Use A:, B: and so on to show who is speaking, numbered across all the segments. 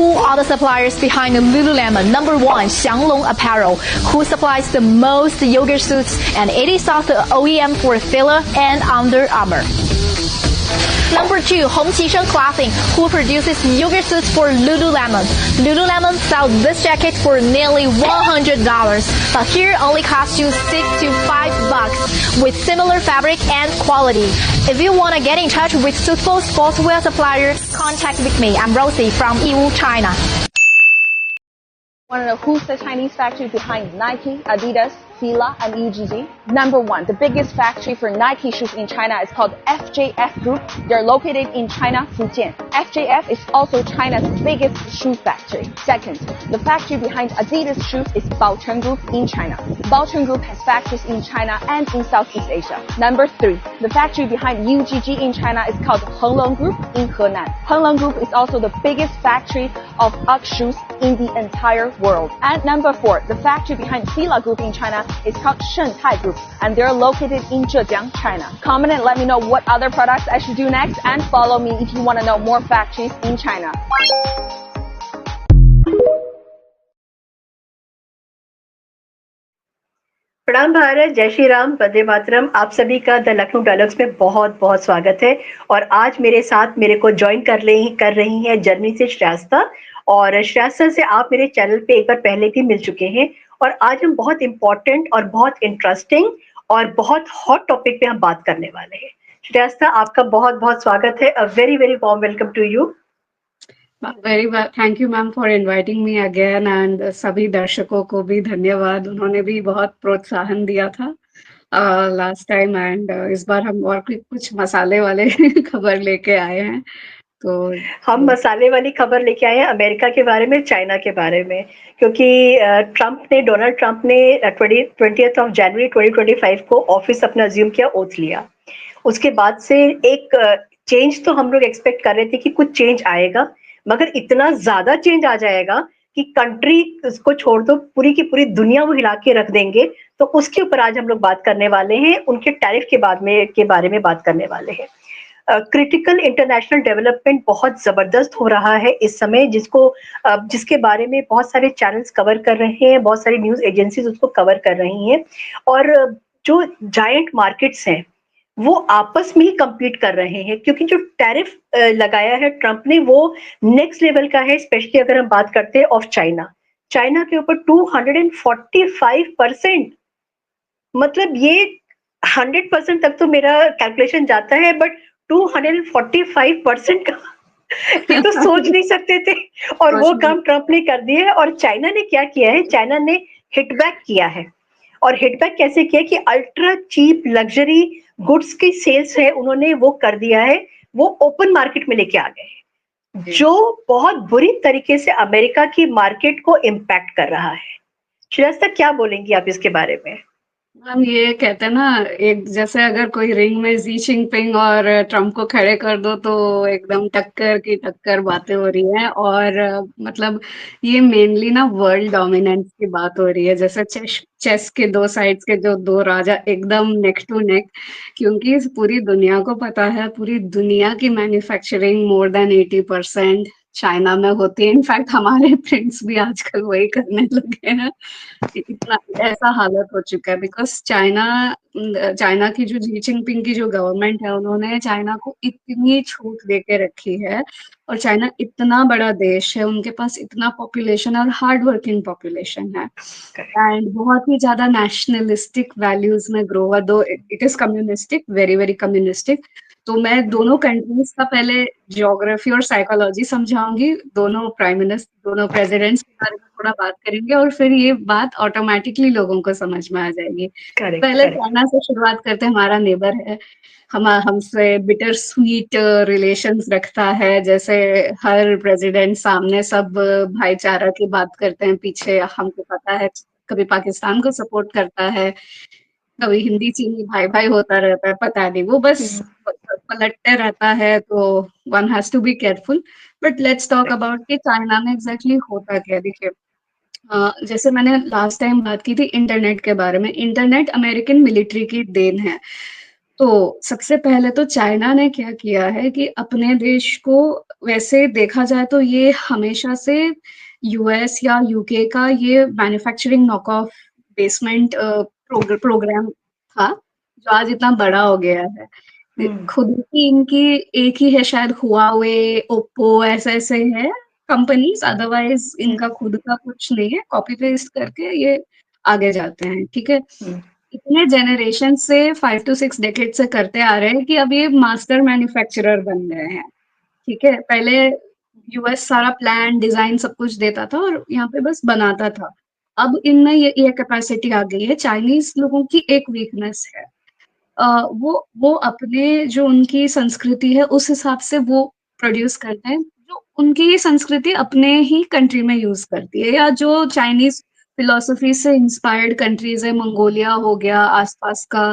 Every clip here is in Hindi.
A: Who are the suppliers behind Lululemon? Number 1, Xianglong Apparel, who supplies the most yoga suits, and it is also OEM for Fila and Under Armour. Number 2, Hongqisheng Clothing, who produces yoga suits for Lululemon. Lululemon sells this jacket for nearly $100, but here only costs you $6 to $5 with similar fabric and quality. If you want to get in touch with suitable sportswear suppliers, contact with me. I'm Rosie from Yiwu, China.
B: Want to know who's the Chinese factory behind Nike, Adidas, Fila, and UGG? Number 1, the biggest factory for Nike shoes in China is called FJF Group. They're located in China, Fujian. FJF is also China's biggest shoe factory. Second, the factory behind Adidas shoes is Baochun Group in China. Baochun Group has factories in China and in Southeast Asia. Number 3, the factory behind UGG in China is called Henglong Group in Henan. Henglong Group is also the biggest factory of UGG shoes in the entire world. And number 4, the factory behind Fila Group in China is called Shentai Group, and they're located in Zhejiang, China. Comment and let me know what other products I should do next, and follow me if you want to know more factories in China.
C: प्रणाम भारत, जय श्री राम, वंदे मातरम। आप सभी का द लखनऊ डायलॉग्स में बहुत बहुत स्वागत है। और आज मेरे साथ मेरे को ज्वाइन कर रही हैं जर्मनी से श्रेयास्ता। और श्रेयास्ता से आप मेरे चैनल पे एक बार पहले भी मिल चुके हैं, और आज हम बहुत इंपॉर्टेंट और बहुत इंटरेस्टिंग और बहुत हॉट टॉपिक पे हम बात करने वाले हैं। श्रेयास्ता, आपका बहुत बहुत स्वागत है। A very very warm welcome to you.
D: Very thank you ma'am for inviting me again, and सभी दर्शकों को भी धन्यवाद, उन्होंने भी बहुत प्रोत्साहन दिया था लास्ट टाइम, एंड इस बार हम और कुछ मसाले वाले खबर लेके आए हैं। तो
C: हम मसाले वाली खबर लेके आए हैं अमेरिका के बारे में, चाइना के बारे में, क्योंकि डोनाल्ड ट्रंप ने 20th of January 2025 को ऑफिस अपना अज्यूम किया, ओथ लिया। उसके बाद से एक चेंज तो हम लोग एक्सपेक्ट कर रहे थे कि कुछ चेंज आएगा, मगर इतना ज्यादा चेंज आ जाएगा कि कंट्री को छोड़ दो, पूरी की पूरी दुनिया वो हिला के रख देंगे। तो उसके ऊपर आज हम लोग बात करने वाले हैं, उनके टैरिफ के बारे में बात करने वाले हैं। क्रिटिकल इंटरनेशनल डेवलपमेंट बहुत जबरदस्त हो रहा है इस समय, जिसके बारे में बहुत सारे चैनल्स कवर कर रहे हैं, बहुत सारी न्यूज एजेंसीज उसको कवर कर रही हैं। और जो जायंट मार्केट्स हैं वो आपस में ही compete कर रहे हैं, क्योंकि जो टैरिफ लगाया है ट्रंप ने वो नेक्स्ट लेवल का है। स्पेशली अगर हम बात करते हैं ऑफ चाइना के ऊपर 245%, मतलब ये 100% तक तो मेरा कैलकुलेशन जाता है, बट 245% का ये तो सोच नहीं सकते थे। और वो काम ट्रंप ने कर दिया है। और चाइना ने क्या किया है, चाइना ने हिटबैक किया है। और हिटबैक कैसे किया कि अल्ट्रा चीप लग्जरी गुड्स की सेल्स है, उन्होंने वो कर दिया है, वो ओपन मार्केट में लेके आ गए हैं, जो बहुत बुरी तरीके से अमेरिका की मार्केट को इम्पैक्ट कर रहा है। श्रेयास्ता, क्या बोलेंगी आप इसके बारे में?
D: हम ये कहते हैं ना, एक जैसे अगर कोई रिंग में जी जिनपिंग और ट्रम्प को खड़े कर दो तो एकदम टक्कर की टक्कर बातें हो रही हैं। और मतलब ये मेनली ना वर्ल्ड डोमिनेंस की बात हो रही है, जैसे चेस के दो साइड्स के जो दो राजा एकदम नेक टू नेक, क्योंकि पूरी दुनिया को पता है पूरी दुनिया की मैन्युफैक्चरिंग मोर देन 80% चाइना में होती है। इनफैक्ट हमारे प्रिंट्स भी आजकल वही करने लगे हैं, इतना ऐसा हालत हो चुका है। बिकॉज चाइना की जो जी जिनपिंग की जो गवर्नमेंट है, उन्होंने चाइना को इतनी छूट दे के रखी है। और चाइना इतना बड़ा देश है, उनके पास इतना पॉपुलेशन और हार्ड वर्किंग पॉपुलेशन है, एंड बहुत ही ज्यादा नेशनलिस्टिक वैल्यूज में ग्रो हुआ, दो it is communistic, very very communistic. तो मैं दोनों कंट्रीज का पहले ज्योग्राफी और साइकोलॉजी समझाऊंगी, दोनों प्राइम मिनिस्टर, दोनों प्रेसिडेंट्स के बारे में थोड़ा बात करेंगे, और फिर ये बात ऑटोमेटिकली लोगों को समझ में आ जाएगी। पहले चाइना से शुरुआत करते हैं। हमारा नेबर है, हमसे बिटर स्वीट रिलेशंस रखता है, जैसे हर प्रेसिडेंट सामने सब भाईचारा की बात करते हैं, पीछे हमको पता है कभी पाकिस्तान को सपोर्ट करता है, कभी हिंदी चीनी भाई भाई होता रहता है, पता नहीं, वो बस पलटते रहता है। तो one has to be careful. But let's talk about कि चाइना में एग्जैक्टली होता क्या। देखिए, जैसे मैंने लास्ट टाइम बात की थी इंटरनेट के बारे में, इंटरनेट अमेरिकन मिलिट्री की देन है। तो सबसे पहले तो चाइना ने क्या किया है कि अपने देश को, वैसे देखा जाए तो ये हमेशा से यूएस या यूके का ये manufacturing knock off basement programme था, जो आज इतना बड़ा हो गया है। खुद की इनकी एक ही है शायद, हुआवे, ओप्पो, ऐसे ऐसे है कंपनीज, अदरवाइज इनका खुद का कुछ नहीं है, कॉपी पेस्ट करके ये आगे जाते हैं, ठीक है। इतने जनरेशन से 5 to 6 डेकेड से करते आ रहे हैं कि अब ये मास्टर मैन्युफैक्चरर बन गए हैं, ठीक है। पहले यूएस सारा प्लान डिजाइन सब कुछ देता था और यहाँ पे बस बनाता था। अब इनमें ये कैपेसिटी आ गई है। चाइनीज लोगों की एक वीकनेस है, वो अपने जो उनकी संस्कृति है उस हिसाब से वो प्रोड्यूस करते हैं, जो उनकी संस्कृति अपने ही कंट्री में यूज करती है, या जो चाइनीज फिलोसफी से इंस्पायर्ड कंट्रीज है, मंगोलिया हो गया आसपास का,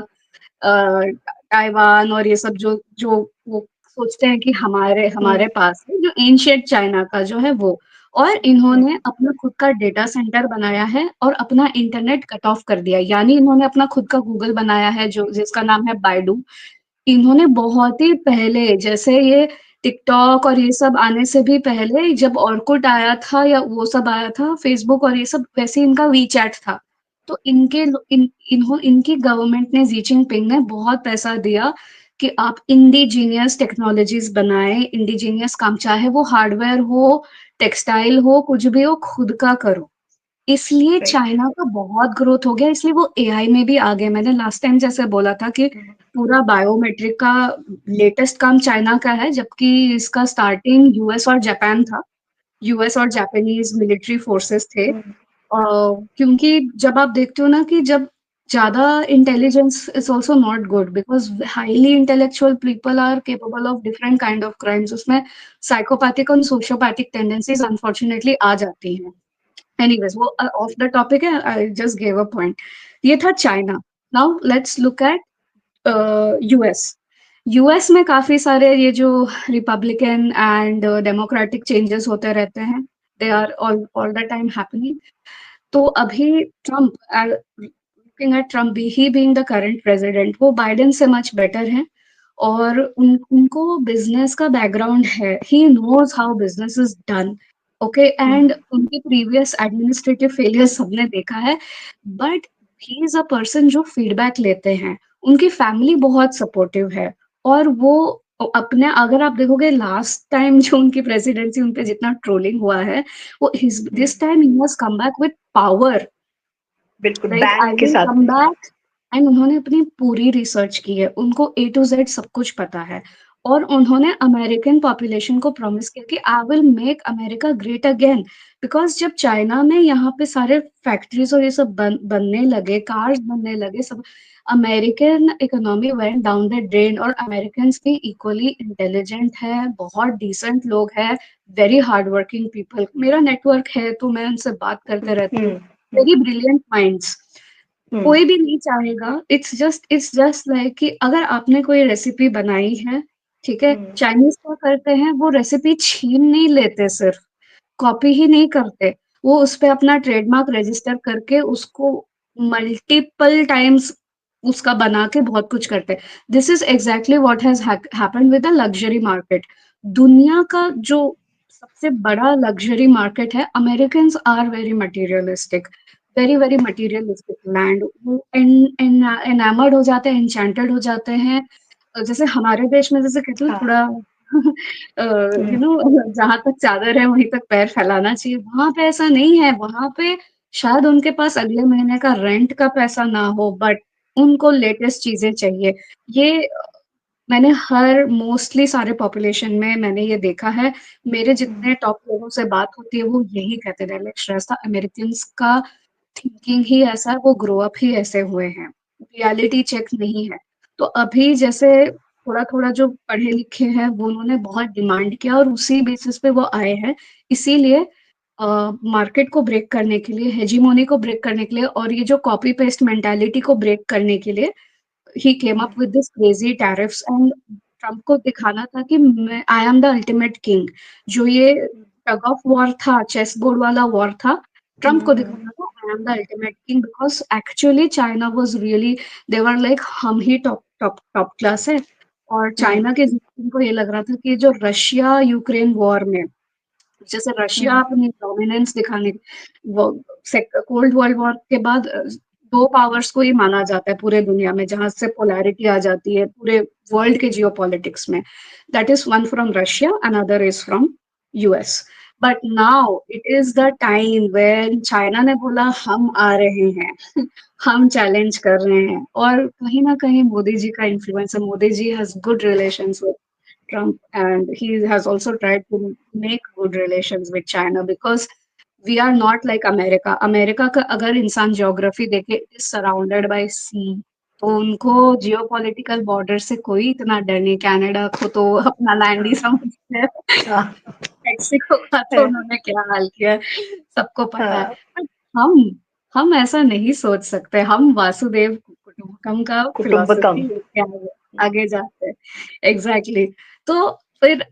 D: ताइवान, और ये सब जो जो वो सोचते हैं कि हमारे पास है, जो एंशिएंट चाइना का जो है वो। और इन्होंने अपना खुद का डेटा सेंटर बनाया है और अपना इंटरनेट कट ऑफ कर दिया, यानी इन्होंने अपना खुद का गूगल बनाया है जो जिसका नाम है बाइडू। इन्होंने बहुत ही पहले, जैसे ये टिकटॉक और ये सब आने से भी पहले, जब ऑर्कुट आया था या वो सब आया था, फेसबुक और ये सब, वैसे इनका वीचैट था। तो इनकी गवर्नमेंट ने, जी जिनपिंग ने बहुत पैसा दिया कि आप इंडिजीनियस टेक्नोलॉजीज बनाए, इंडिजीनियस काम, चाहे वो हार्डवेयर हो, टेक्सटाइल हो, कुछ भी हो, खुद का करो। इसलिए चाइना का बहुत ग्रोथ हो गया, इसलिए वो एआई में भी आ गए। मैंने लास्ट टाइम जैसे बोला था कि पूरा बायोमेट्रिक का लेटेस्ट काम चाइना का है, जबकि इसका स्टार्टिंग यूएस और जापान था। यूएस और जापानीज मिलिट्री फोर्सेस थे। क्योंकि जब आप देखते हो ना कि जब ज्यादा intelligence is also not good, because highly intellectual people are capable of different kind of crimes, उसमें साइकोपैथिक और सोशियोपैथिक टेंडेंसीज अनफॉर्चुनेटली आ जाती हैं। एनीवेज, वो ऑफ द टॉपिक है, I just give a point. ये था China. Now let's look at US. US में काफी सारे ये जो रिपब्लिकन एंड डेमोक्रेटिक चेंजेस होते रहते हैं, they are all the time happening. तो अभी Trump, looking at Trump, he being the current president, वो बाइडेन से मच बेटर हैं, और उनको बिजनेस का बैकग्राउंड है, he knows how business is done, okay. And उनकी प्रीवियस एडमिनिस्ट्रेटिव फेलियर सबने देखा है, but he is a person जो फीडबैक लेते हैं। उनकी फैमिली बहुत सपोर्टिव है, और वो अपने, अगर आप देखोगे लास्ट टाइम जो उनकी प्रेसिडेंसी, उनपे जितना ट्रोलिंग हुआ है, वो this time he has come back with power,
C: बिल्कुल
D: लाइक आई
C: बैंक के
D: विल
C: साथ
D: कम बैक। एंड उन्होंने अपनी पूरी रिसर्च की है, उनको ए टू जेड सब कुछ पता है, और उन्होंने अमेरिकन पॉपुलेशन को प्रॉमिस किया कि I will make America great again. Because जब चाइना में यहाँ पे सारे फैक्ट्रीज और ये सब बनने लगे, कार्स बनने लगे, सब, American economy went down the drain. और अमेरिकन भी इक्वली इंटेलिजेंट है, बहुत डिसेंट लोग हैं, वेरी हार्ड वर्किंग पीपल। मेरा नेटवर्क है तो मैं उनसे बात करते रहती हूँ, वेरी ब्रिलियंट माइंड्स। कोई भी नहीं चाहेगा, इट्स जस्ट लाइक कि अगर आपने कोई रेसिपी बनाई है, ठीक है, चाइनीज क्या करते हैं, वो रेसिपी छीन नहीं लेते, सिर्फ कॉपी ही नहीं करते, वो उस पे अपना ट्रेडमार्क रजिस्टर करके उसको मल्टीपल टाइम्स उसका बना के बहुत कुछ करते हैं। This is exactly what has happened with the luxury market. दुनिया का जो सबसे बड़ा लग्जरी मार्केट है, Americans are very materialistic, very very materialistic land, वो एनामर्ड हो जाते हैं, एन्चेंटेड हो जाते हैं। जैसे हमारे देश में जैसे कहते हैं थोड़ा यू नो, जहां तक चादर है वहीं तक पैर फैलाना चाहिए, वहां पे ऐसा नहीं है। वहां पे शायद उनके पास अगले महीने का रेंट का पैसा ना हो, बट उनको लेटेस्ट चीजें चाहिए। ये मैंने हर मोस्टली सारे पॉपुलेशन में मैंने ये देखा है। मेरे जितने टॉप लोगों से बात होती है वो यही कहते हैं, श्रेष्ठा, अमेरिकन्स का थिंकिंग ही ऐसा है, वो ग्रो अप ही ऐसे हुए हैं, रियलिटी चेक नहीं है। तो अभी जैसे थोड़ा थोड़ा जो पढ़े लिखे हैं वो उन्होंने बहुत डिमांड किया, और उसी बेसिस पे वो आए हैं। इसीलिए मार्केट को ब्रेक करने के लिए, हेजीमोनी को ब्रेक करने के लिए, और ये जो कॉपी पेस्ट मेंटालिटी को ब्रेक करने के लिए, he came up with this crazy tariffs. And Trump को दिखाना था कि मैं, I am the ultimate king. जो ये टग ऑफ वॉर था, चेस बोर्ड वाला वॉर था, ट्रम्प को दिखाना था am the ultimate king, because actually China was really, they were like हम ही टॉप क्लास है। और चाइना के को ये लग रहा था कि जो रशिया यूक्रेन वॉर में, जैसे रशिया अपनी डोमिनेंस दिखाने, वो कोल्ड वर्ल्ड वॉर के बाद दो पावर्स को ही माना जाता है पूरे दुनिया में, जहां से पोलैरिटी आ जाती है पूरे वर्ल्ड के जियोपॉलिटिक्स में। That is one from Russia, another is from US. But now it is the time when China ने बोला हम आ रहे हैं हम चैलेंज कर रहे हैं। और कहीं ना कहीं मोदी जी का इन्फ्लुएंस है। Modi ji has good relations with Trump, and he has also tried to make good relations with China, because we are not like America. America का अगर इंसान geography देखे, it is surrounded by sea, तो उनको जियोपॉलिटिकल बॉर्डर से कोई इतना डर नहीं। कनाडा को तो अपना लैंड ही समझते हैं। मेक्सिको का तो उन्होंने क्या हाल किया है, सबको पता है। But हम ऐसा नहीं सोच सकते। हम वासुदेव कुटुंबकम का
C: कुटुंबकम।
D: फिलॉसफी लेके आगे जाते हैं। एग्जैक्टली। तो फिर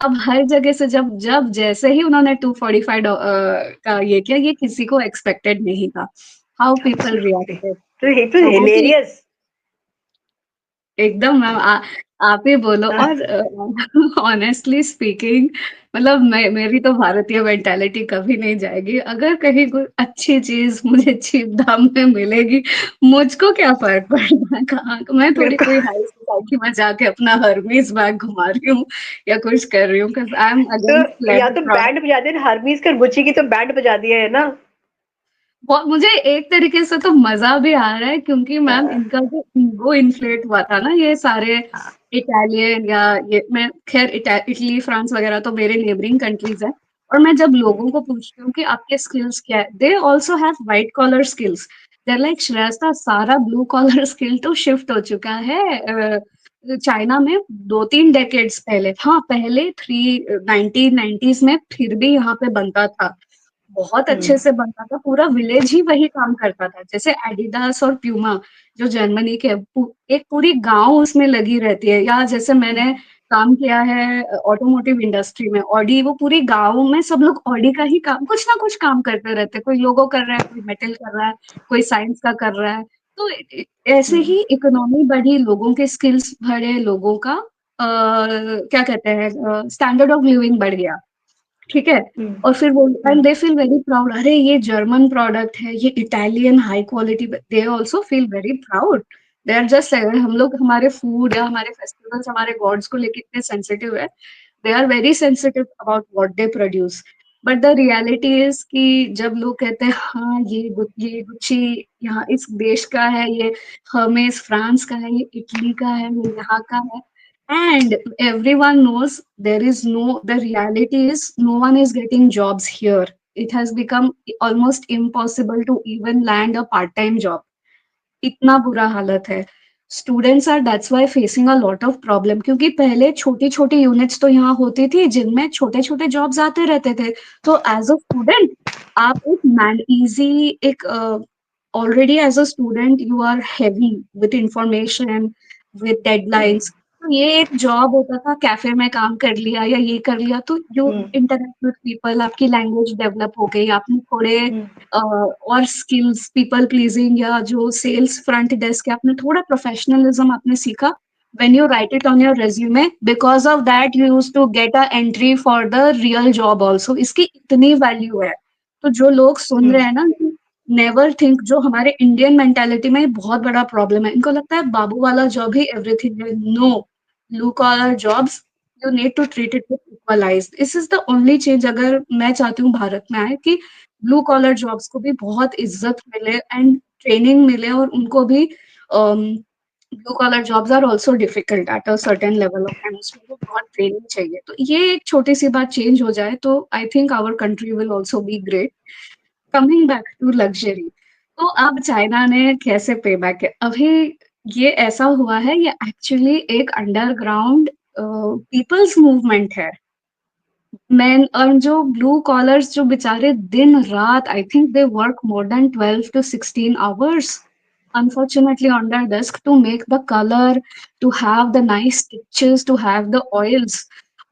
D: अब हर जगह से जब जब जैसे ही उन्होंने 245 का ये किया, ये किसी को एक्सपेक्टेड नहीं था। हाउ पीपल रिएक्टेड,
C: तो ये तो
D: लोगों की
C: हिलेरियस।
D: एकदम मैम आप ही बोलो। और ऑनेस्टली स्पीकिंग, मतलब मेरी तो भारतीय मेंटालिटी कभी नहीं जाएगी। अगर कहीं कोई अच्छी चीज मुझे चीप दाम में मिलेगी, मुझको क्या फर्क पड़ता है कहाँ। मैं थोड़ी कोई हाई सोसाइटी में जाके अपना हर्मीज बैग घुमा रही हूँ या कुछ कर रही हूँ, आई एम अगेंस्ट
C: तो या तो बैंड बजा दे, हरमीज कर गुच्ची की तो बैंड बजा दिया है ना।
D: मुझे एक तरीके से तो मजा भी आ रहा है, क्योंकि मैम इनका जो ईगो इन्फ्लेट हुआ था ना, ये सारे इटालियन या ये, मैं खैर इटली फ्रांस वगैरह तो मेरे नेबरिंग कंट्रीज है। और मैं जब लोगों को पूछती हूँ कि आपके स्किल्स क्या है, they also have white collar skills. They like श्रेष्ठा, सारा ब्लू कॉलर स्किल तो शिफ्ट हो चुका है चाइना में 2-3 डेकेड्स पहले। हाँ, पहले 1990s में फिर भी यहाँ पे बनता था, बहुत अच्छे से बनता था। पूरा विलेज ही वही काम करता था। जैसे एडिडास और प्यूमा जो जर्मनी के, एक पूरी गांव उसमें लगी रहती है। या जैसे मैंने काम किया है ऑटोमोटिव इंडस्ट्री में, ऑडी, वो पूरी गांव में सब लोग ऑडी का ही काम, कुछ ना कुछ काम करते रहते हैं। कोई लोगो कर रहा है, कोई मेटल कर रहा है, कोई साइंस का कर रहा है। तो ऐसे ही इकोनॉमी बढ़ी, लोगों के स्किल्स बढ़े, लोगों का क्या कहते हैं, स्टैंडर्ड ऑफ लिविंग बढ़ गया। ठीक है। और फिर वो and they feel very proud, अरे ये जर्मन प्रोडक्ट है, ये Italian high quality. They also feel very proud. They are just, हम लोग हमारे फूड या हमारे फेस्टिवल्स, हमारे गॉड्स को लेके इतने सेंसिटिव है, they are very sensitive about what they produce. But the reality is कि जब लोग कहते हैं हाँ ये गुच्ची यहाँ इस देश का है, ये हर्मेस फ्रांस का है, ये इटली का है, ये यहाँ का है, and everyone knows there is no, the reality is no one is getting jobs here. It has become almost impossible to even land a part-time job. इतना बुरा हालत है। Students are that's why facing a lot of problem, क्योंकि पहले छोटी छोटी यूनिट्स तो यहाँ होती थी जिनमें छोटे छोटे जॉब्स आते रहते थे। तो एज अ स्टूडेंट आप एक मैन इजी एक already as a student you are heavy with information, with deadlines. तो ये एक जॉब होता था, कैफे में काम कर लिया या ये कर लिया, तो यू इंटरेक्ट विद पीपल, आपकी लैंग्वेज डेवलप हो गई, आपने थोड़े और स्किल्स, पीपल प्लीजिंग या जो सेल्स फ्रंट डेस्क है, आपने थोड़ा प्रोफेशनलिज्म आपने सीखा। when you write it on your resume, because of that you used to get a entry for the real job also. इसकी इतनी वैल्यू है। तो जो लोग सुन रहे हैं ना, नेवर थिंक, जो हमारे इंडियन मेंटालिटी में बहुत बड़ा प्रॉब्लम है, इनको लगता है बाबू वाला जॉब ही एवरीथिंग है। No, blue collar jobs you need to treat it with equalise. This is the only change अगर मैं चाहती हूँ भारत में आए, कि ब्लू कॉलर जॉब्स को भी बहुत इज्जत मिले एंड ट्रेनिंग मिले, और उनको भी blue collar jobs are also difficult at a certain level of time, उसमें भी बहुत ट्रेनिंग चाहिए। तो ये एक छोटी सी बात चेंज हो जाए तो I think our country will also be great. Coming back to luxury, तो अब चाइना ने कैसे पे बैक किया अभी, ये ऐसा हुआ है, ये एक्चुअली एक अंडरग्राउंड पीपल्स मूवमेंट है। मैन और जो ब्लू कॉलर्स जो बेचारे दिन रात, I think they work more than 12 to 16 hours unfortunately on their desk to make the color, to have the nice stitches, to have the oils.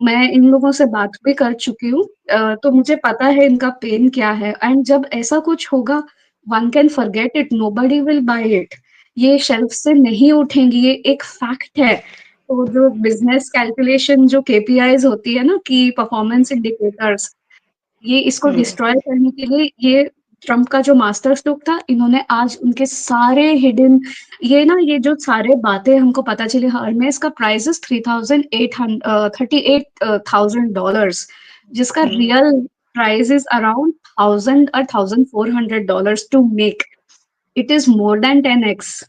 D: मैं इन लोगों से बात भी कर चुकी हूँ, तो मुझे पता है इनका पेन क्या है। एंड जब ऐसा कुछ होगा one can forget it, nobody will buy it, ये शेल्फ से नहीं उठेंगी, ये एक फैक्ट है। तो जो बिजनेस कैलकुलेशन, जो केपीआईज होती है ना, की परफॉर्मेंस इंडिकेटर्स, ये इसको डिस्ट्रॉय करने के लिए, ये ट्रम्प का जो मास्टर स्ट्रोक था, इन्होंने आज उनके सारे हिडन, ये ना, ये जो सारे बातें हमको पता चली, हर्मेस का प्राइस इज $38,000, जिसका real price is around 1,000 or $1,400 to make. It is more than 10x।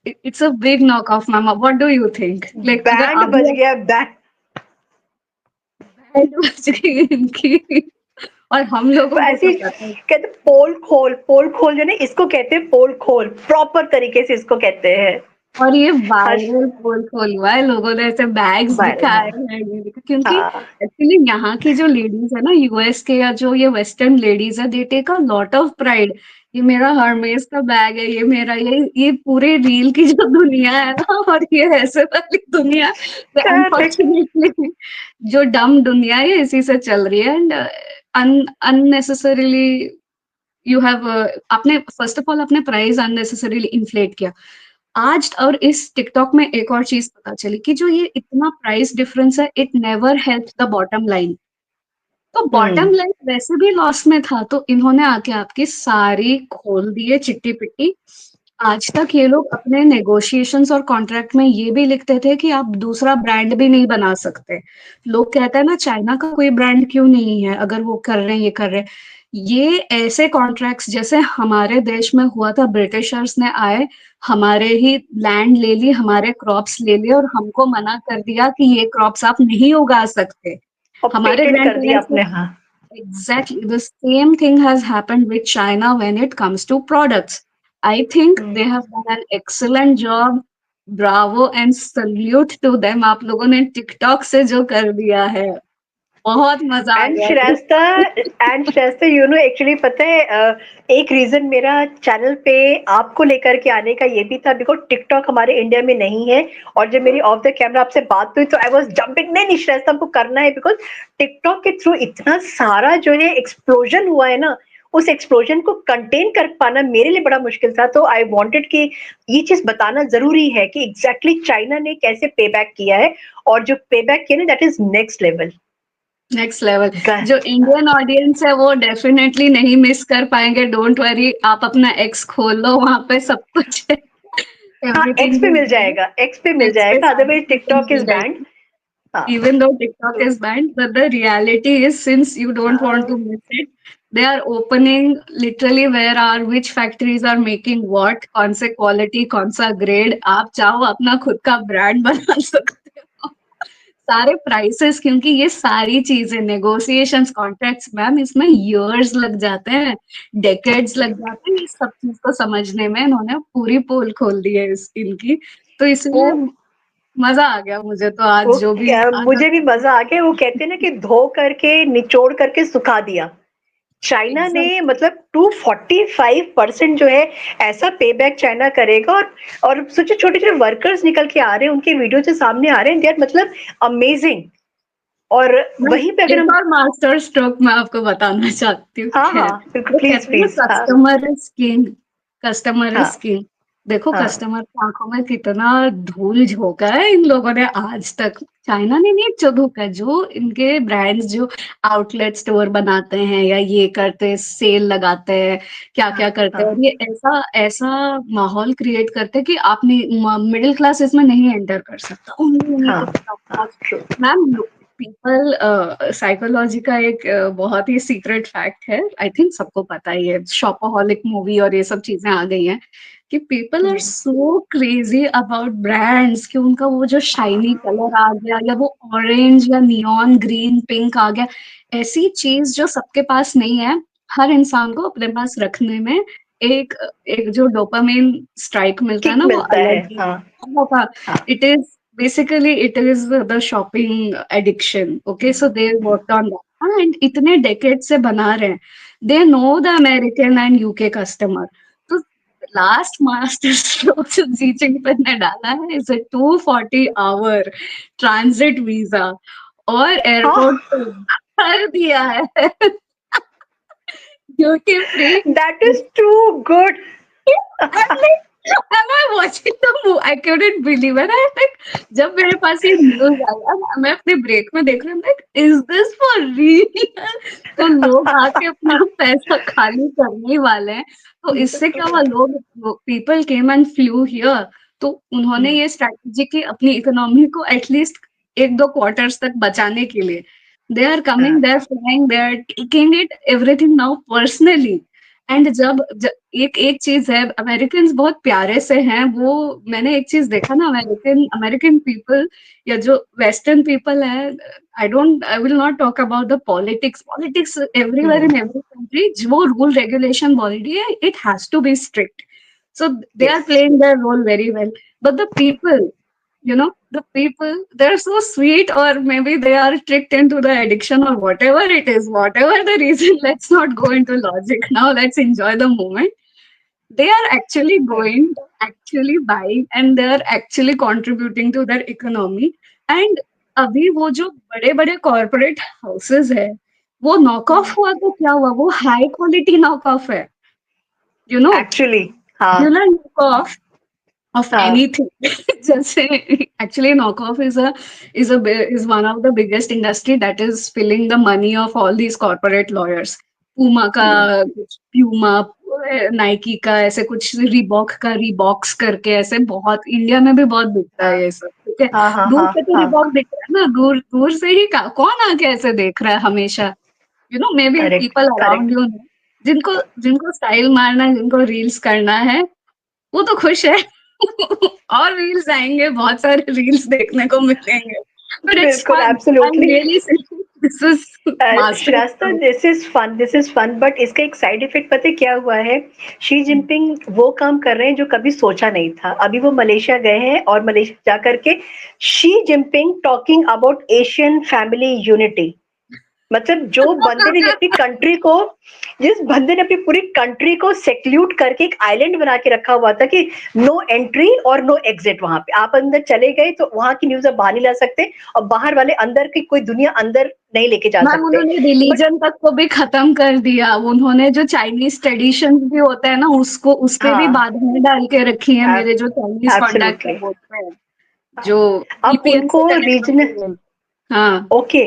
D: It's a big knock off, Mama. What do you think? Like,
C: band बज गया, बैंड
D: बज गई इनकी, और हम लोगों को
C: ऐसी
D: तो पता है।
C: कहते पोल खोल जो ना, इसको कहते हैं पोल खोल, प्रॉपर तरीके से इसको कहते हैं।
D: और ये वायरल पोल खोल हुआ है, लोगों ने ऐसे बैग्स दिखाए हैं, क्योंकि एक्चुअली यहाँ की जो लेडीज है ना, यूएस के या जो ये वेस्टर्न लेडीज है, they take a lot of pride. ये मेरा हर्मेस का बैग है, ये मेरा, ये पूरे रील की जो दुनिया है ना, और ये ऐसे वाली दुनिया, अनफॉर्चुनेटली जो डम दुनिया है, इसी से चल रही है। एंड अननेसेसरीली यू हैव, आपने फर्स्ट ऑफ ऑल अपने प्राइस अननेसेसरीली इन्फ्लेट किया। आज और इस टिकटॉक में एक और चीज पता चली कि जो ये इतना प्राइस डिफरेंस है, it never help the bottom line. तो बॉटम लाइन वैसे भी लॉस में था, तो इन्होंने आके आपकी सारी खोल दी है चिट्टी पिट्टी। आज तक ये लोग अपने नेगोशिएशंस और कॉन्ट्रैक्ट में ये भी लिखते थे कि आप दूसरा ब्रांड भी नहीं बना सकते। लोग कहते हैं ना, चाइना का कोई ब्रांड क्यों नहीं है, अगर वो कर रहे हैं, ये कर रहे हैं। ये ऐसे कॉन्ट्रैक्ट्स जैसे हमारे देश में हुआ था, ब्रिटिशर्स ने आए, हमारे ही लैंड ले ली, हमारे क्रॉप्स ले लिए, और हमको मना कर दिया कि ये क्रॉप्स आप नहीं उगा सकते। हमारे
C: कर दिया आपने। हाँ,
D: exactly the same thing has happened with China when it comes to products. I think they have done an excellent job. Bravo and salute to them. आप लोगों ने टिकटॉक से जो कर दिया है, बहुत मजा आ
C: एंड
D: गया।
C: श्रेष्ठा यू नो, एक्चुअली पता है एक रीजन मेरा चैनल पे आपको लेकर के आने का ये भी था, बिकॉज टिकटॉक हमारे इंडिया में नहीं है। और जब मेरी ऑफ द कैमरा आपसे बात हुई तो आई वाज जंपिंग, नहीं श्रेष्ठा हमको करना है, बिकॉज टिकटॉक के थ्रू इतना सारा जो है एक्सप्लोजन हुआ है ना, उस एक्सप्लोजन को कंटेन कर पाना मेरे लिए बड़ा मुश्किल था। तो आई वांटेड कि ये चीज बताना जरूरी है कि एग्जैक्टली चाइना ने कैसे पे बैक किया है, और जो पे बैक किया ना, that is next level.
D: Next level. जो इंडियन ऑडियंस है वो डेफिनेटली नहीं मिस कर पाएंगे, डोंट वरी, आप अपना एक्स खोल लो, वहां पे सब कुछ है।
C: एक्स पे मिल जाएगा, otherwise TikTok is band.
D: Even though TikTok is banned, but the reality is, since you don't want to miss it, they are opening literally which factories are making what, कौन से quality, कौन सा grade, आप चाहो अपना खुद का ब्रांड बना सकते हो। सारे प्राइसेस, क्योंकि ये सारी चीजें, नेगोशिएशंस, कॉन्ट्रैक्ट्स, मैम, इसमें इयर्स लग जाते हैं, डेकेड्स लग जाते हैं, इस सब चीज को समझने में। इन्होंने पूरी पोल खोल दी है इनकी, तो इसलिए मजा आ गया मुझे तो आज, जो भी
C: मुझे भी मजा आ गया। वो कहते हैं ना कि धो करके, निचोड़ करके सुखा दिया। चाइना ने मतलब 245% जो है ऐसा पे बैक चाइना करेगा। और सोचो, छोटे छोटे वर्कर्स निकल के आ रहे हैं, उनके वीडियो से सामने आ रहे हैं, देयर मतलब अमेजिंग। और वहीं पे अगर हम
D: मास्टर स्ट्रोक मैं आपको बताना चाहती हूँ।
C: Please
D: customer is king, customer is king. देखो, कस्टमर की आंखों में कितना धूल झोंका है इन लोगों ने आज तक। चाइना ने नहीं झोंका है, जो इनके ब्रांड्स जो आउटलेट स्टोर बनाते हैं या ये करते हैं, सेल लगाते हैं, क्या क्या करते हैं, और ये ऐसा माहौल क्रिएट करते हैं कि आप मिडिल क्लास इसमें नहीं एंटर कर सकता। मैम, पीपल साइकोलॉजी का एक बहुत ही सीक्रेट फैक्ट है, आई थिंक सबको पता ही है, शॉपaholic मूवी और ये सब चीजें आ गई हैं, कि people are so crazy about brands, कि उनका वो जो शाइनी कलर आ गया, या वो ऑरेंज या नियॉन ग्रीन पिंक आ गया, ऐसी चीज जो सबके पास नहीं है, हर इंसान को अपने पास रखने में एक जो डोपामाइन स्ट्राइक मिलता है ना, वो अलग है। It is basically it is the shopping addiction. Okay, so they worked on that and इतने decades से बना रहे हैं, they know the American and UK customer. तो लास्ट मास्टर स्ट्रोक जो जी जिनपिंग ने डाला है is a 240-hour transit visa, और एयरपोर्ट कर दिया है। duty free.
C: That is too good.
D: I'm like, am I watching the movie? I couldn't believe it. I like, जब मेरे पास ये न्यूज आया मैं अपने ब्रेक में देख रही हूँ, like, is this for real? तो लोग आके अपना पैसा खाली करने ही वाले हैं। तो इससे क्या हुआ, लोग people came and flu here. तो उन्होंने ये स्ट्रैटेजी की अपनी इकोनॉमी को एटलीस्ट 1-2 क्वार्टर्स तक बचाने के लिए। They are coming, they are flying, they are taking it everything now personally. And एक चीज है, अमेरिकन बहुत प्यारे से हैं। वो मैंने एक चीज देखा ना, अमेरिकन पीपल या जो वेस्टर्न पीपल है, I will not talk about the politics everywhere in every country. जो रूल रेगुलेशन बॉडी है, it has to be strict, so they are playing their role very well. But the people, the people, they're so sweet, or maybe they are tricked into the addiction or whatever it is, whatever the reason. Let's not go into logic now. Let's enjoy the moment. They are actually going, actually buying, and they are actually contributing to their economy. And अभी वो जो बड़े बड़े कॉर्पोरेट हाउसेस है, वो नॉक ऑफ हुआ तो क्या हुआ, वो हाई क्वालिटी नॉक ऑफ है,
C: Actually,
D: knock off of anything. Just actually knock off is one of the biggest industry that is spilling the money of all these corporate lawyers. Puma का Puma, नाइकी का ऐसे कुछ, रीबॉक का रीबॉक्स करके, ऐसे बहुत इंडिया में भी बहुत बिकता है ये सब, ठीक है। दूर से तो रीबॉक दिख रहा है ना, दूर से ही कौन आके ऐसे देख रहा है हमेशा, may be people around you, जिनको स्टाइल मारना है, जिनको रील्स करना है, वो तो खुश है। और रील्स आएंगे, बहुत सारे रील्स देखने को मिलेंगे। But it's fun.
C: Absolutely.
D: Really, this is
C: Shrastha, this is fun, but इसका एक साइड इफेक्ट पता है क्या हुआ है? शी जिनपिंग वो काम कर रहे हैं जो कभी सोचा नहीं था। अभी वो मलेशिया गए हैं और मलेशिया जा करके Xi Jinping talking about Asian family unity. मतलब जो बंदे ने अपनी कंट्री को, जिस बंदे ने अपनी पूरी कंट्री को सेक्ल्यूट करके एक आइलैंड बना के रखा हुआ था कि नो एंट्री और नो एग्जिट, वहां पे आप अंदर चले गए तो वहां की न्यूज आप बाहर नहीं ला सकते, और बाहर वाले अंदर की कोई दुनिया अंदर नहीं लेके जा सकते।
D: उन्होंने रिलीजन तक को भी खत्म कर दिया। उन्होंने जो चाइनीज ट्रेडिशन भी होता है ना, उसको उसपे भी बाधाएं डाल के रखी है। मेरे जो चाइनीज कॉन्टैक्ट होते हैं, जो
C: अब उनको रीजनल, ओके,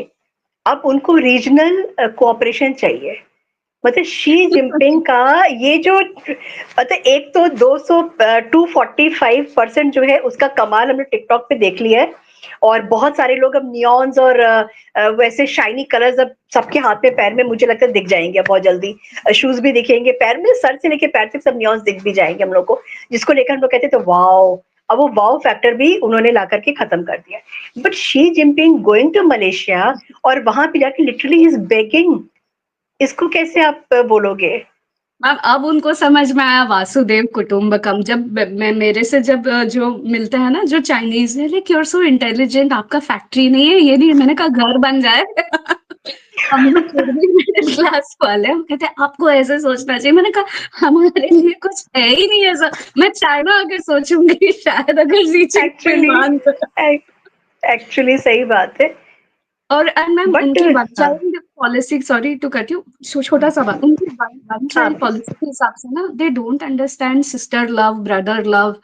C: अब उनको रीजनल कोऑपरेशन चाहिए। मतलब शी जिनपिंग का ये जो, मतलब एक तो 245% जो है उसका कमाल हमने टिकटॉक पे देख लिया है, और बहुत सारे लोग अब नियॉन्स और वैसे शाइनी कलर्स अब सबके हाथ में पैर में मुझे लगता है दिख जाएंगे बहुत जल्दी। शूज भी दिखेंगे पैर में, सर से लेके पैर तक सब नियॉन्स दिख भी जाएंगे हम लोग को, जिसको लेकर हम लोग कहते तो वाओ। अब वो वाओ फैक्टर भी उन्होंने ला करके खत्म कर दिया। But Xi Jinping going to Malaysia और वहां पे जाके लिटरली ही इज बेगिंग, इसको कैसे आप बोलोगे?
D: मैम अब उनको समझ में आया वासुदेव कुटुंबकम। जब मैं मेरे से जब जो मिलते हैं ना जो चाइनीज है, like you are so intelligent, आपका फैक्ट्री नहीं है, ये नहीं। मैंने कहा घर बन जाए। हम लोग फिर भी मिडिल क्लास वाले, हम कहते हैं आपको ऐसे सोचना चाहिए। मैंने कहा हमारे लिए कुछ है ही नहीं ऐसा। मैं चाइना आके सोचूंगी शायद, अगर
C: एक्चुअली सही बात है।
D: और मैम उनकी one child policy, sorry to cut you, छोटा सा बात, उनकी वन चाइल्ड पॉलिसी के हिसाब से ना, they don't understand sister love, brother love.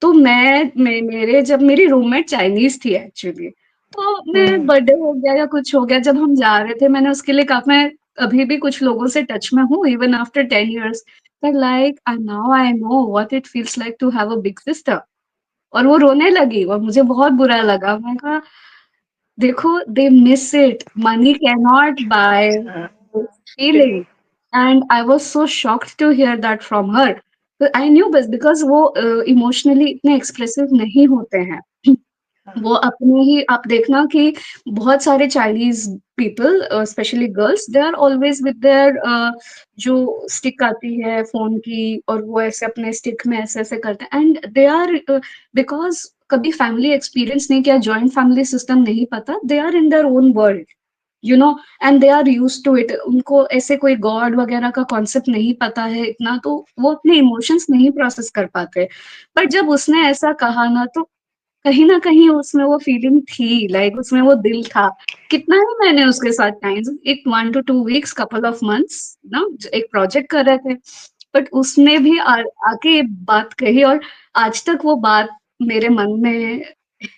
D: तो मेरे जब मेरी रूममेट चाइनीज थी एक्चुअली, तो मैं बर्थडे हो गया या कुछ हो गया, जब हम जा रहे थे, मैंने उसके लिए कहा, मैं अभी भी कुछ लोगों से टच में हूँ even after 10 years, like now I know what it feels like to have a big sister. और वो रोने लगी और मुझे बहुत बुरा लगा। मैं कहा देखो, they miss it. Money cannot buy feeling. And I was so shocked to hear that from her. I knew बस because वो emotionally इतने expressive नहीं होते हैं। वो अपने ही, आप देखना कि बहुत सारे Chinese people, specially girls, they are always with their जो स्टिक आती है फोन की, और वो ऐसे अपने स्टिक में ऐसे ऐसे करते हैं। एंड दे आर, बिकॉज कभी फैमिली एक्सपीरियंस नहीं किया, जॉइंट फैमिली सिस्टम नहीं पता, they are in their own world, and they are used to it. उनको ऐसे कोई गॉड वगैरह का कॉन्सेप्ट नहीं पता है इतना, तो वो अपने इमोशंस नहीं प्रोसेस कर पाते। बट जब उसने ऐसा कहा ना, तो कहीं ना कहीं उसमें वो फीलिंग थी, लाइक उसमें वो दिल था। कितना ही मैंने उसके साथ टाइम, एक 1 to 2 weeks, couple of months ना, एक प्रोजेक्ट कर रहे थे, बट उसने भी आके ये बात कही, और आज तक वो बात मेरे मन में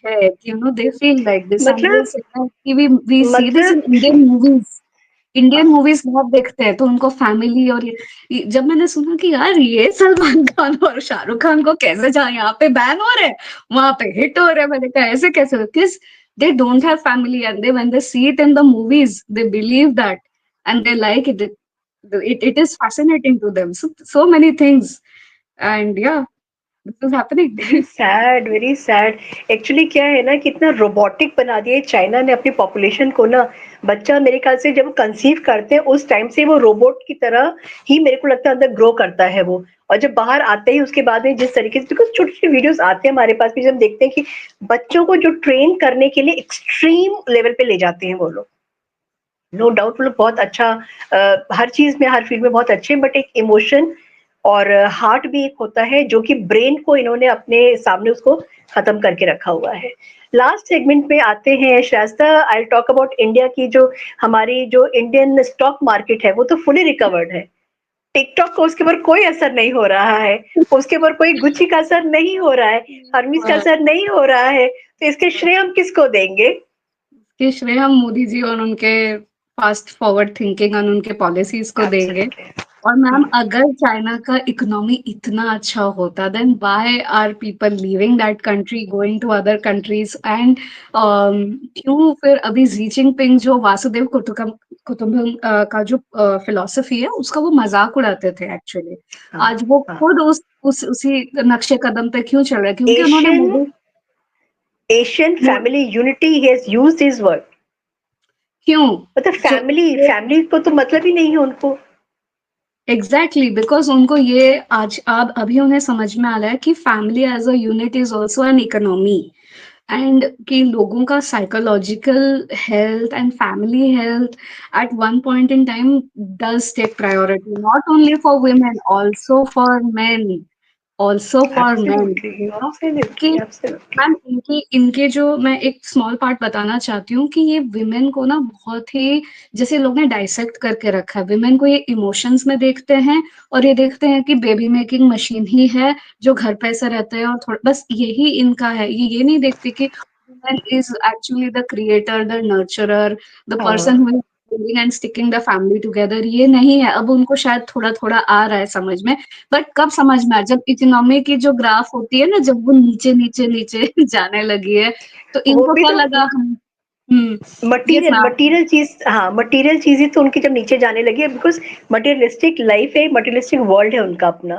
D: है कि they feel like this, and
C: मतलब
D: वी सी दिस इन
C: मतलब
D: इंडियन मूवीज। इंडियन मूवीज बहुत देखते हैं, तो उनको फैमिली, और जब मैंने सुना कि यार ये सलमान खान और शाहरुख खान को कैसे, जहाँ यहाँ पे बैन हो रहे हैं वहां पे हिट हो रहे हैं, मैंने कहा ऐसे कैसे, because they don't have family, and they, when they see it in the movies, they believe that, and they like it. It is fascinating to them, so many things, and yeah, this is happening.
C: Very sad, very sad. Actually क्या है ना, कितना रोबोटिक बना दिया है चाइना ने अपनी पॉपुलेशन को ना। बच्चा मेरे ख्याल से जब कंसीव करते हैं उस टाइम से वो रोबोट की तरह ही मेरे को लगता है अंदर ग्रो करता है वो। और जब बाहर आते ही उसके बाद में जिस तरीके से, बिकॉज छोटे छोटे वीडियोस आते हैं हमारे पास भी, जब देखते हैं कि बच्चों को जो ट्रेन करने के लिए एक्सट्रीम लेवल पे ले जाते हैं वो लोग। नो डाउट वो लोग बहुत अच्छा, हर चीज में, हर फील्ड में बहुत अच्छे हैं, बट एक इमोशन और हार्ट भी एक होता है जो कि ब्रेन को इन्होंने अपने सामने उसको खत्म करके रखा हुआ है। लास्ट सेगमेंट में आते हैं Shaista, I talk about India की, जो हमारी जो इंडियन स्टॉक मार्केट है वो तो फुली रिकवर्ड है। टिकटॉक को उसके ऊपर कोई असर नहीं हो रहा है, उसके ऊपर कोई गुच्ची का असर नहीं हो रहा है, हर्मीज का असर नहीं हो रहा है, तो इसके श्रेय हम किसको देंगे?
D: कि श्रेय हम मोदी जी और उनके फास्ट फॉरवर्ड थिंकिंग और उनके पॉलिसीज को देंगे।
C: Absolutely.
D: और मैम, अगर चाइना का इकोनॉमी इतना अच्छा होता, then why are people leaving that country, going to other countries, and क्यों फिर अभी जी जिनपिंग जो वासुदेव कुटुंबकम का जो फिलॉसफी है उसका वो मजाक उड़ाते थे एक्चुअली,
C: हाँ,
D: आज वो
C: हाँ।
D: खुद उसी नक्शे कदम पे क्यों चल रहे हैं? क्योंकि उन्होंने
C: Asian
D: Modi
C: Asian family unity, he has used his word.
D: क्यों
C: मतलब
D: जो
C: फैमिली फैमिली को तो मतलब ही नहीं है उनको।
D: एग्जैक्टली, बिकॉज उनको ये आज अब अभी उन्हें समझ में आ रहा है कि family as a unit is also an economy, and कि लोगों का psychological health and family health at one point in time does take priority, not only for women, also for man,
C: absolutely, absolutely,
D: कि
C: एब्सोल्युटली।
D: मैम इनके जो, मैं एक स्मॉल पार्ट बताना चाहती हूँ कि ये विमेन को ना बहुत ही, जैसे लोग ने डाइसेक्ट करके रखा है विमेन को, ये इमोशंस में देखते हैं, और ये देखते हैं कि बेबी मेकिंग मशीन ही है जो घर पे ऐसे रहते हैं, और थोड़ा बस यही इनका है, ये नहीं देखते कि woman is actually the creator, the nurturer, the person
C: हाँ,
D: who is building and sticking the family together। ये नहीं है, अब उनको शायद थोड़ा थोड़ा आ रहा है समझ में, बट कब समझ में आया? जब इकोनॉमी की जो ग्राफ होती है ना, जब वो नीचे नीचे नीचे जाने लगी है, तो
C: वो
D: इनको
C: भी
D: क्या
C: तो
D: लगा हम, हम्म, यस
C: मटेरियल
D: मैम,
C: मटेरियल चीज, हाँ मटेरियल चीजें तो उनकी जब नीचे जाने लगी है, बिकॉज मटेरियलिस्टिक लाइफ है, मटेरियलिस्टिक वर्ल्ड है उनका अपना।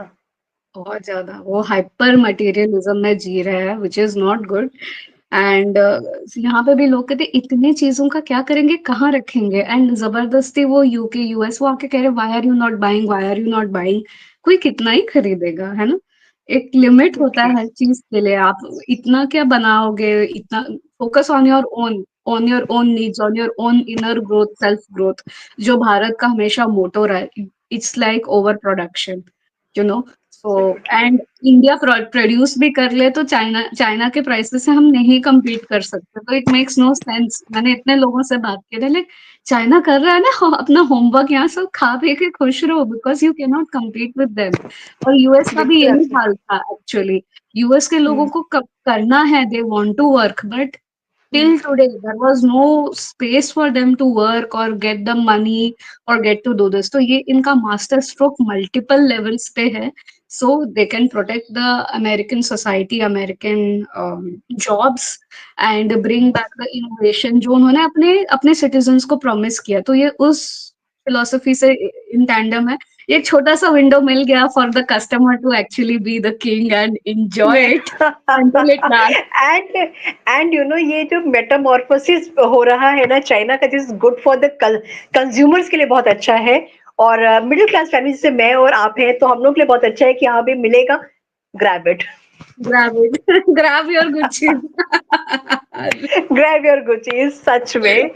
D: बहुत ज्यादा वो हाइपर मटेरियलिज्म में जी रहे हैं, which is not good. And यहाँ पे भी लोग कहते हैं, इतनी चीजों का क्या करेंगे, कहाँ रखेंगे, एंड जबरदस्ती वो यूके यूएस वो आके कह रहे, why are you not buying, why are you not buying. कोई कितना ही खरीदेगा, है ना? एक लिमिट होता है
C: एब्सोल्युटली।
D: हर चीज के लिए, आप इतना क्या बनाओगे, इतना focus on your own, on your own needs, on your own inner growth, self growth, जो भारत का हमेशा मोटो रहा है, it's like over production, you know. So and India produce भी कर ले तो चाइना चाइना के प्राइसेस से हम नहीं compete कर सकते, तो इट मेक्स नो सेंस। मैंने इतने लोगों से बात की है, लाइक चाइना कर रहा है ना अपना होमवर्क, यहाँ सब खा पी के खुश रहो, because you can not compete with them. और यूएस का भी
C: बिल्कुल
D: यही
C: एब्सोल्युटली।
D: हाल था एक्चुअली, यूएस के लोगों को करना है, they want to work, but till today there was no space for them to work or get the money or get to do this। तो ये इनका मास्टर स्ट्रोक मल्टीपल लेवल्स पे है, so they can protect the American society, American jobs, and bring back the innovation जो उन्होंने अपने अपने सिटीजन्स को प्रॉमिस किया। तो ये उस फिलोसफी से इन टैंडम है। एक छोटा सा विंडो मिल गया for the customer to actually be the king and enjoy it until it lasts।
C: And and you know, ये जो मेटामॉर्फोसिस हो रहा है ना चाइना का, this good for the consumers के लिए बहुत अच्छा है। और मिडिल क्लास फैमिली जैसे मैं और आप हैं, तो हम लोग के लिए बहुत अच्छा है कि हाँ भी मिलेगा, grab it.
D: Grab it, grab your Gucci।
C: Grab your Gucci, such way.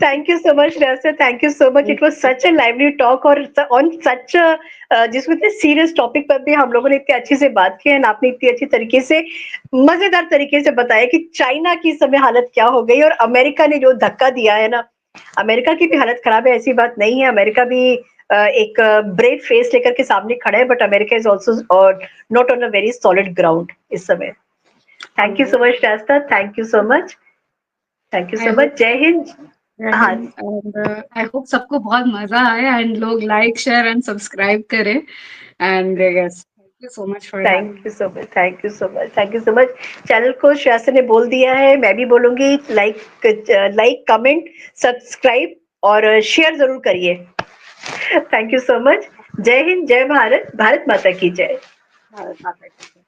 C: Thank you so much, Rasa. Thank you so much. It was such a lively talk और on such a जिसमें इतने सीरियस टॉपिक पर भी हम लोगों ने इतने अच्छे से बात की है, आपने इतनी अच्छी तरीके से मजेदार तरीके से बताया कि चाइना की समय हालत क्या हो गई और अमेरिका ने जो धक्का दिया है ना, अमेरिका की भी हालत खराब है, ऐसी बात नहीं है। अमेरिका भी एक ब्रेव फेस लेकर के सामने खड़ा है, but America is also not on a very solid ground इस समय। थैंक यू सो मच रास्ता, thank you so much, thank you so much. जय हिंद। हाँ,
D: आई होप सबको बहुत मजा आया एंड लोग लाइक शेयर एंड सब्सक्राइब करें and yes thank you so much for
C: thank you so much, thank you so much, thank you so much. Channel को श्रेया ने बोल दिया है, मैं भी बोलूंगी, लाइक कमेंट सब्सक्राइब और शेयर जरूर करिए। Thank you so much. जय हिंद, जय भारत, भारत माता की जय।
D: भारत माता की जय।